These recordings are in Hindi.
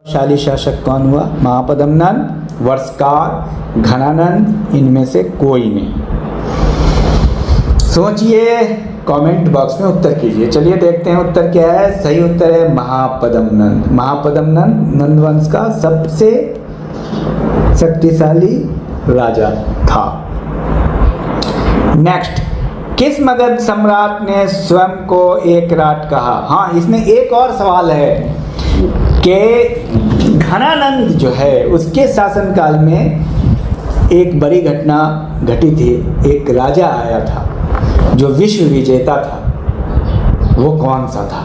शाली शासक कौन हुआ? महापद्मनंद, वर्षकार, घनानंद, इनमें से कोई नहीं। सोचिए, कमेंट बॉक्स में उत्तर कीजिए। चलिए देखते हैं उत्तर क्या है। सही उत्तर है महापद्मनंद। महापद्मनंद नंदवंश का सबसे शक्तिशाली राजा था। नेक्स्ट, किस मगध सम्राट ने स्वयं को एकराट कहा? हाँ, इसमें एक और सवाल है कि घनानंद जो है उसके शासनकाल में एक बड़ी घटना घटी थी। एक राजा आया था जो विश्व विजेता था, वो कौन सा था?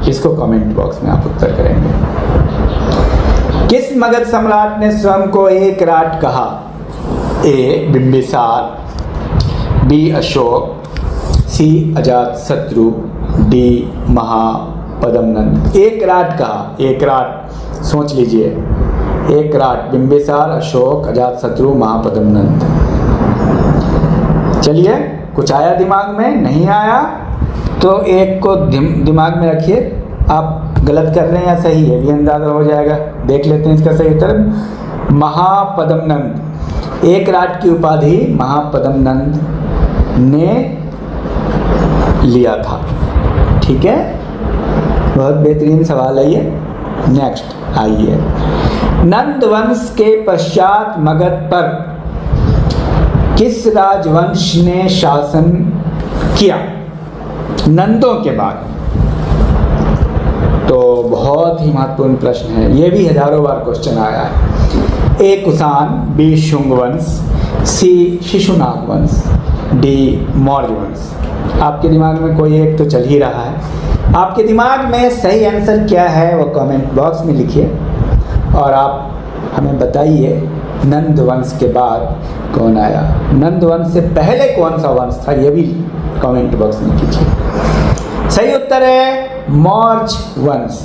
इसको कमेंट बॉक्स में आप उत्तर करेंगे। किस मगध सम्राट ने स्वयं को एकराट कहा? ए बिंबिसार, बी अशोक, सी अजातशत्रु, डी महापद्मनंद। एकराट कहा, एकराट सोच लीजिए। एकराट बिंबिसार, अशोक, अजातशत्रु, महापद्मनंद। चलिए, कुछ आया दिमाग में? नहीं आया तो एक को दिमाग में रखिए। आप गलत कर रहे हैं या सही है भी अंदाजा हो जाएगा। देख लेते हैं इसका सही उत्तर। महापद्मनंद। एकराट की उपाधि महापद्मनंद ने लिया था। ठीक है, बहुत बेहतरीन सवाल है ये। नेक्स्ट आइए, नंद वंश के पश्चात मगध पर किस राजवंश ने शासन किया? नंदों के बाद। तो बहुत ही महत्वपूर्ण प्रश्न है, ये भी हजारों बार क्वेश्चन आया है। ए कुषाण, बी शुंग वंश, सी शिशुनाग वंश, डी मौर्य वंश। आपके दिमाग में कोई एक तो चल ही रहा है। आपके दिमाग में सही आंसर क्या है वो कमेंट बॉक्स में लिखिए और आप हमें बताइए नंद वंश के बाद कौन आया। नंद वंश से पहले कौन सा वंश था, ये भी कमेंट बॉक्स में कीजिए। सही उत्तर है मौर्य वंश।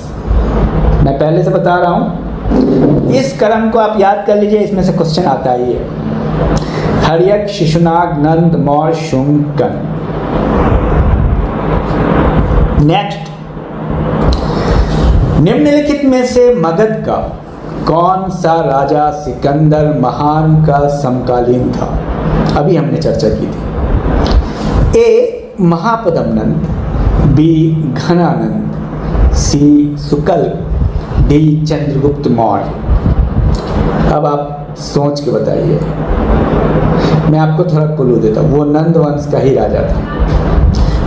मैं पहले से बता रहा हूँ, इस क्रम को आप याद कर लीजिए, इसमें से क्वेश्चन आता ही है। हर्यक, शिशुनाग, नंद, मौर्य, शुंग, कर्ण। नेक्स्ट, निम्नलिखित में से मगध का कौन सा राजा सिकंदर महान का समकालीन था? अभी हमने चर्चा की थी। ए महापद्मनंद, बी घनानंद, सी सुकल, डी चंद्रगुप्त मौर्य। अब आप सोच के बताइए। मैं आपको थोड़ा क्लू देता हूँ, वो नंद वंश का ही राजा था।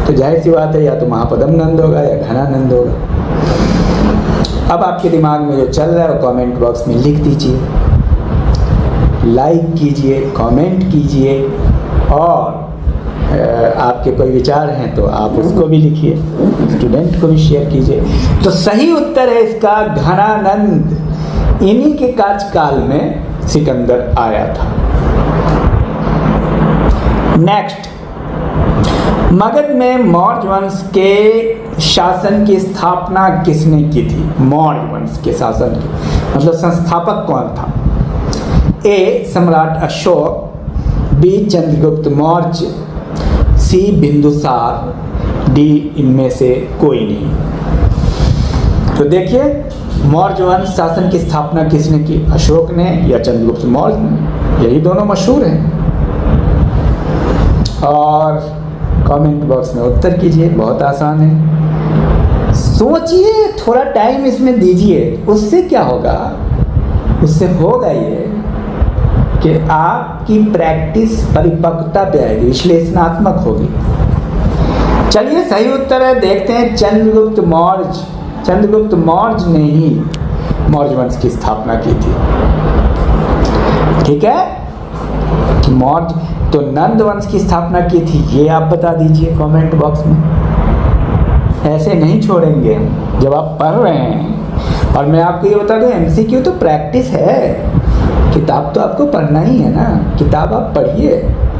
तो जाहिर सी बात है, या तो महापद्मनंद होगा या घनानंद होगा। अब आपके दिमाग में जो चल रहा है वो कमेंट बॉक्स में लिख दीजिए, लाइक कीजिए, कमेंट कीजिए और आपके कोई विचार हैं तो आप उसको भी लिखिए, स्टूडेंट को भी शेयर कीजिए। तो सही उत्तर है इसका घनानंद। इन्हीं के कार्यकाल में सिकंदर आया था। नेक्स्ट, मगध में मौर्य वंश के शासन की स्थापना किसने की थी? मौर्य वंश के शासन की मतलब संस्थापक कौन था? ए सम्राट अशोक, बी चंद्रगुप्त मौर्य, सी बिंदुसार, डी इनमें से कोई नहीं। तो देखिए, मौर्य वंश शासन की स्थापना किसने की? अशोक ने या चंद्रगुप्त मौर्य ने? यही दोनों मशहूर हैं। और कमेंट बॉक्स में उत्तर कीजिए, बहुत आसान है। सोचिए, थोड़ा टाइम इसमें दीजिए। उससे क्या होगा? उससे होगा ये कि आपकी प्रैक्टिस परिपक्वता पे आएगी, विश्लेषणात्मक होगी। चलिए, सही उत्तर है, देखते हैं चंद्रगुप्त मौर्य। चंद्रगुप्त मौर्य ने ही मौर्य वंश की स्थापना की थी। ठीक है, मौर्य तो नंद वंश की स्थापना की थी, ये आप बता दीजिए कमेंट बॉक्स में। ऐसे नहीं छोड़ेंगे हम जब आप पढ़ रहे हैं। और मैं आपको ये बता दूं, एमसीक्यू तो प्रैक्टिस है, किताब तो आपको पढ़ना ही है ना, किताब आप पढ़िए।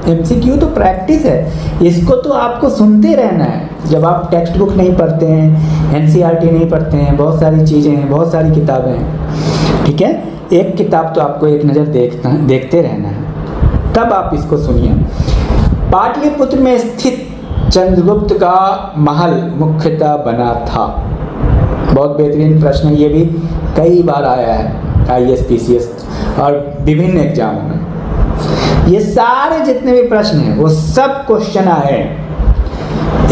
एमसीक्यू तो प्रैक्टिस है, इसको तो आपको सुनते रहना है। जब आप टेक्स्ट बुक नहीं पढ़ते हैं, एनसीईआरटी नहीं पढ़ते हैं, बहुत सारी चीज़ें हैं, बहुत सारी किताबें हैं। ठीक है, एक किताब तो आपको एक नज़र देखते रहना है, तब आप इसको सुनिए। पाटलिपुत्र में स्थित चंद्रगुप्त का महल मुख्यतः बना था। बहुत बेहतरीन प्रश्न है ये भी। कई बार आया है IAS PCS और विभिन्न एग्जामों में। ये सारे जितने भी प्रश्न हैं वो सब क्वेश्चन आए हैं।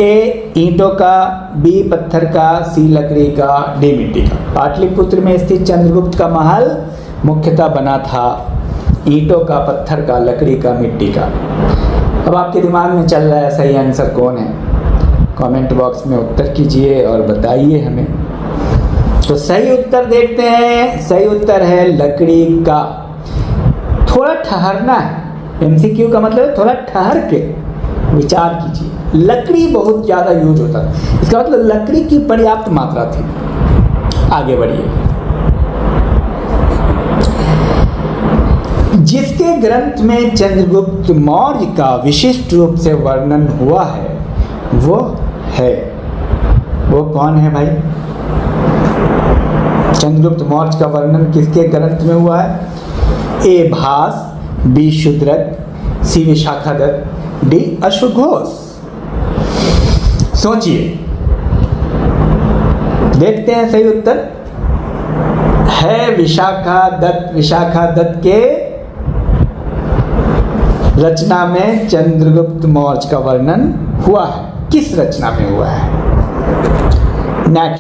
ए ईंटों का, बी पत्थर का, सी लकड़ी का, डी मिट्टी का। पाटलिपुत्र में स्थित चंद्रगुप्त का महल मुख्यतः बना था ईंटों का, पत्थर का, लकड़ी का, मिट्टी का। अब आपके दिमाग में चल रहा है सही आंसर कौन है? कमेंट बॉक्स में उत्तर कीजिए और बताइए हमें। तो सही उत्तर देखते हैं। सही उत्तर है लकड़ी का। थोड़ा ठहरना है, MCQ का मतलब है थोड़ा ठहर के विचार कीजिए। लकड़ी बहुत ज़्यादा यूज होता है, इसका मतलब लकड़ी की पर्याप्त मात्रा थी। आगे बढ़िए। जिसके ग्रंथ में चंद्रगुप्त मौर्य का विशिष्ट रूप से वर्णन हुआ है वो कौन है भाई? चंद्रगुप्त मौर्य का वर्णन किसके ग्रंथ में हुआ है? ए भास, बी शूद्रक, सी विशाखादत्त, डी अश्वघोष। सोचिए, देखते हैं सही उत्तर है विशाखादत्त। विशाखादत्त के रचना में चंद्रगुप्त मौर्य का वर्णन हुआ है। किस रचना में हुआ है? नेक्स्ट।